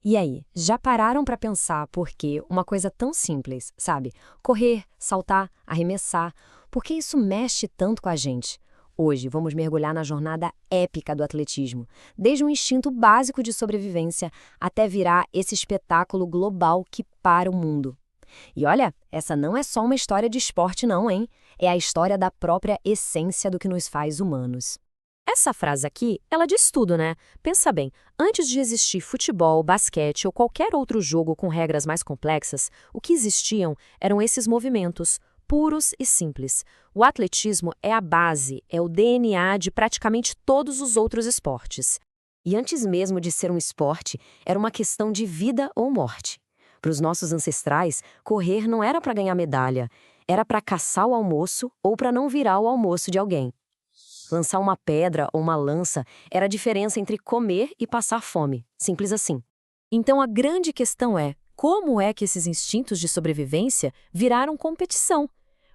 E aí, já pararam para pensar por que uma coisa tão simples, sabe? Correr, saltar, arremessar, por que isso mexe tanto com a gente? Hoje vamos mergulhar na jornada épica do atletismo, desde um instinto básico de sobrevivência até virar esse espetáculo global que para o mundo. E olha, essa não é só uma história de esporte não, hein? É a história da própria essência do que nos faz humanos. Essa frase aqui, ela diz tudo, né? Pensa bem, antes de existir futebol, basquete ou qualquer outro jogo com regras mais complexas, o que existiam eram esses movimentos, puros e simples. O atletismo é a base, é o DNA de praticamente todos os outros esportes. E antes mesmo de ser um esporte, era uma questão de vida ou morte. Para os nossos ancestrais, correr não era para ganhar medalha, era para caçar o almoço ou para não virar o almoço de alguém. Lançar uma pedra ou uma lança era a diferença entre comer e passar fome. Simples assim. Então a grande questão é, como é que esses instintos de sobrevivência viraram competição?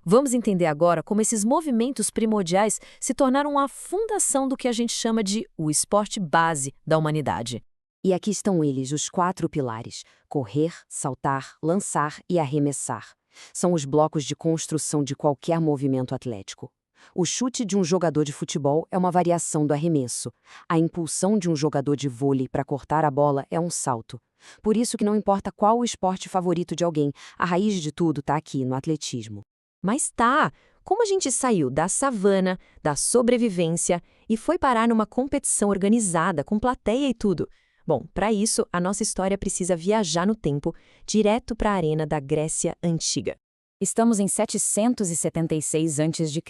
Vamos entender agora como esses movimentos primordiais se tornaram a fundação do que a gente chama de o esporte base da humanidade. E aqui estão eles, os 4 pilares: correr, saltar, lançar e arremessar. São os blocos de construção de qualquer movimento atlético. O chute de um jogador de futebol é uma variação do arremesso. A impulsão de um jogador de vôlei para cortar a bola é um salto. Por isso que não importa qual o esporte favorito de alguém, a raiz de tudo está aqui no atletismo. Mas tá, como a gente saiu da savana, da sobrevivência e foi parar numa competição organizada, com plateia e tudo? Bom, para isso, a nossa história precisa viajar no tempo, direto para a arena da Grécia Antiga. Estamos em 776 a.C.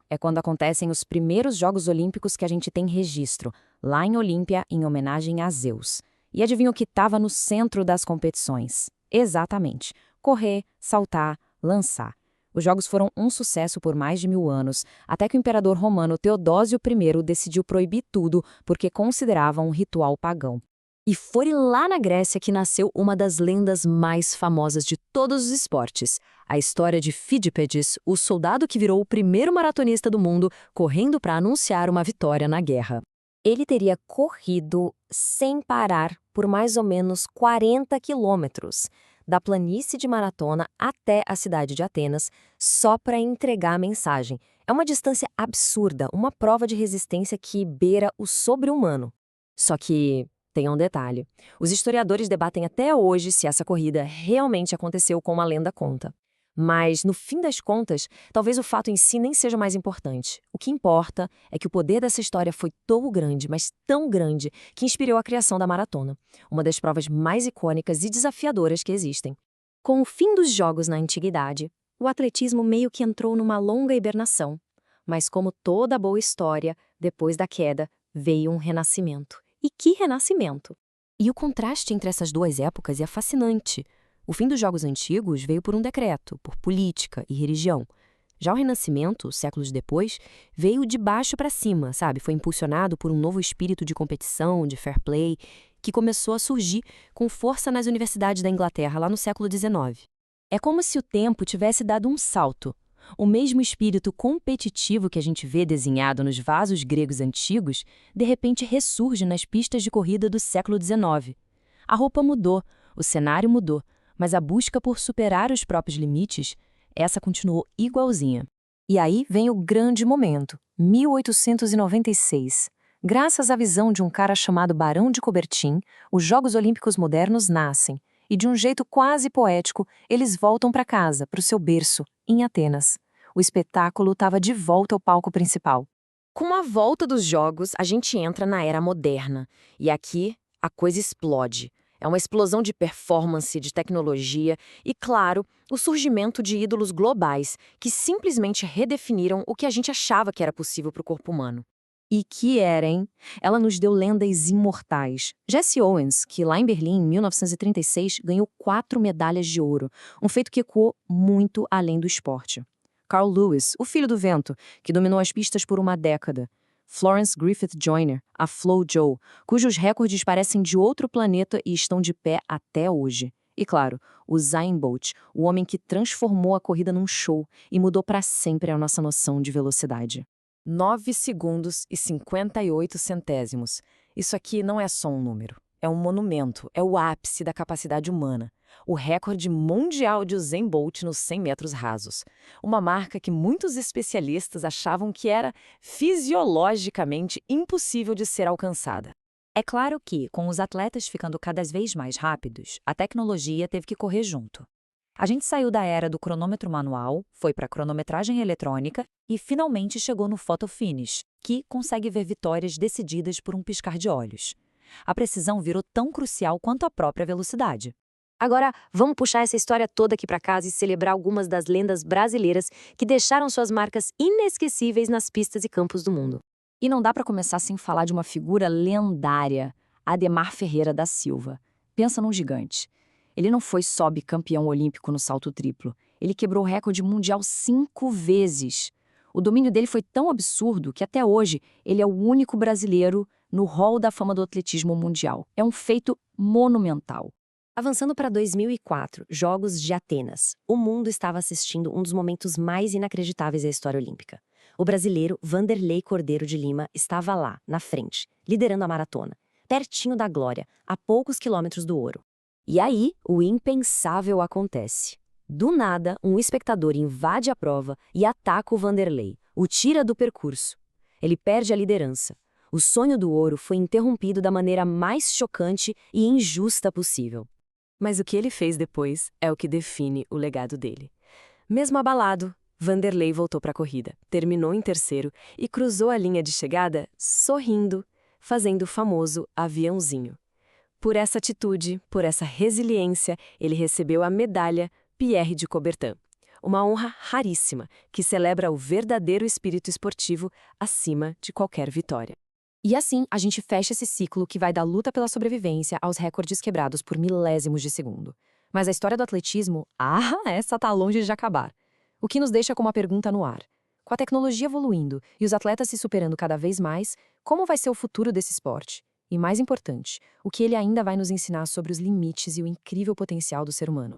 É quando acontecem os primeiros Jogos Olímpicos que a gente tem registro, lá em Olímpia, em homenagem a Zeus. E adivinha o que estava no centro das competições? Exatamente. Correr, saltar, lançar. Os jogos foram um sucesso por mais de 1000 anos, até que o imperador romano Teodósio I decidiu proibir tudo porque considerava um ritual pagão. E foi lá na Grécia que nasceu uma das lendas mais famosas de todos os esportes, a história de Fidípedes, o soldado que virou o primeiro maratonista do mundo, correndo para anunciar uma vitória na guerra. Ele teria corrido sem parar por mais ou menos 40 quilômetros, da planície de Maratona até a cidade de Atenas, só para entregar a mensagem. É uma distância absurda, uma prova de resistência que beira o sobre-humano. Só que tem um detalhe. Os historiadores debatem até hoje se essa corrida realmente aconteceu como a lenda conta. Mas, no fim das contas, talvez o fato em si nem seja mais importante. O que importa é que o poder dessa história foi tão grande, mas tão grande, que inspirou a criação da maratona, uma das provas mais icônicas e desafiadoras que existem. Com o fim dos jogos na antiguidade, o atletismo meio que entrou numa longa hibernação. Mas como toda boa história, depois da queda, veio um renascimento. E que renascimento! E o contraste entre essas duas épocas é fascinante. O fim dos Jogos Antigos veio por um decreto, por política e religião. Já o Renascimento, séculos depois, veio de baixo para cima, sabe? Foi impulsionado por um novo espírito de competição, de fair play, que começou a surgir com força nas universidades da Inglaterra lá no século XIX. É como se o tempo tivesse dado um salto. O mesmo espírito competitivo que a gente vê desenhado nos vasos gregos antigos, de repente ressurge nas pistas de corrida do século XIX. A roupa mudou, o cenário mudou, mas a busca por superar os próprios limites, essa continuou igualzinha. E aí vem o grande momento, 1896. Graças à visão de um cara chamado Barão de Coubertin, os Jogos Olímpicos modernos nascem, e de um jeito quase poético, eles voltam para casa, para o seu berço, em Atenas. O espetáculo estava de volta ao palco principal. Com a volta dos Jogos, a gente entra na Era Moderna. E aqui, a coisa explode. É uma explosão de performance, de tecnologia e, claro, o surgimento de ídolos globais que simplesmente redefiniram o que a gente achava que era possível para o corpo humano. E que era, hein? Ela nos deu lendas imortais. Jesse Owens, que lá em Berlim, em 1936, ganhou 4 medalhas de ouro, um feito que ecoou muito além do esporte. Carl Lewis, o filho do vento, que dominou as pistas por uma década. Florence Griffith Joyner, a Flo Jo, cujos recordes parecem de outro planeta e estão de pé até hoje. E claro, o Usain Bolt, o homem que transformou a corrida num show e mudou para sempre a nossa noção de velocidade. 9 segundos e 58 centésimos. Isso aqui não é só um número. É um monumento, é o ápice da capacidade humana. O recorde mundial de Usain Bolt nos 100 metros rasos. Uma marca que muitos especialistas achavam que era fisiologicamente impossível de ser alcançada. É claro que, com os atletas ficando cada vez mais rápidos, a tecnologia teve que correr junto. A gente saiu da era do cronômetro manual, foi para a cronometragem eletrônica e finalmente chegou no photo finish, que consegue ver vitórias decididas por um piscar de olhos. A precisão virou tão crucial quanto a própria velocidade. Agora, vamos puxar essa história toda aqui para casa e celebrar algumas das lendas brasileiras que deixaram suas marcas inesquecíveis nas pistas e campos do mundo. E não dá para começar sem falar de uma figura lendária, Adhemar Ferreira da Silva. Pensa num gigante. Ele não foi só bicampeão olímpico no salto triplo. Ele quebrou o recorde mundial 5 vezes. O domínio dele foi tão absurdo que até hoje ele é o único brasileiro no hall da fama do atletismo mundial. É um feito monumental. Avançando para 2004, Jogos de Atenas. O mundo estava assistindo um dos momentos mais inacreditáveis da história olímpica. O brasileiro Vanderlei Cordeiro de Lima estava lá, na frente, liderando a maratona, pertinho da glória, a poucos quilômetros do ouro. E aí, o impensável acontece. Do nada, um espectador invade a prova e ataca o Vanderlei, o tira do percurso. Ele perde a liderança. O sonho do ouro foi interrompido da maneira mais chocante e injusta possível. Mas o que ele fez depois é o que define o legado dele. Mesmo abalado, Vanderlei voltou para a corrida, terminou em terceiro e cruzou a linha de chegada sorrindo, fazendo o famoso aviãozinho. Por essa atitude, por essa resiliência, ele recebeu a medalha Pierre de Coubertin, uma honra raríssima que celebra o verdadeiro espírito esportivo acima de qualquer vitória. E assim, a gente fecha esse ciclo que vai da luta pela sobrevivência aos recordes quebrados por milésimos de segundo. Mas a história do atletismo, essa tá longe de acabar. O que nos deixa com uma pergunta no ar. Com a tecnologia evoluindo e os atletas se superando cada vez mais, como vai ser o futuro desse esporte? E mais importante, o que ele ainda vai nos ensinar sobre os limites e o incrível potencial do ser humano?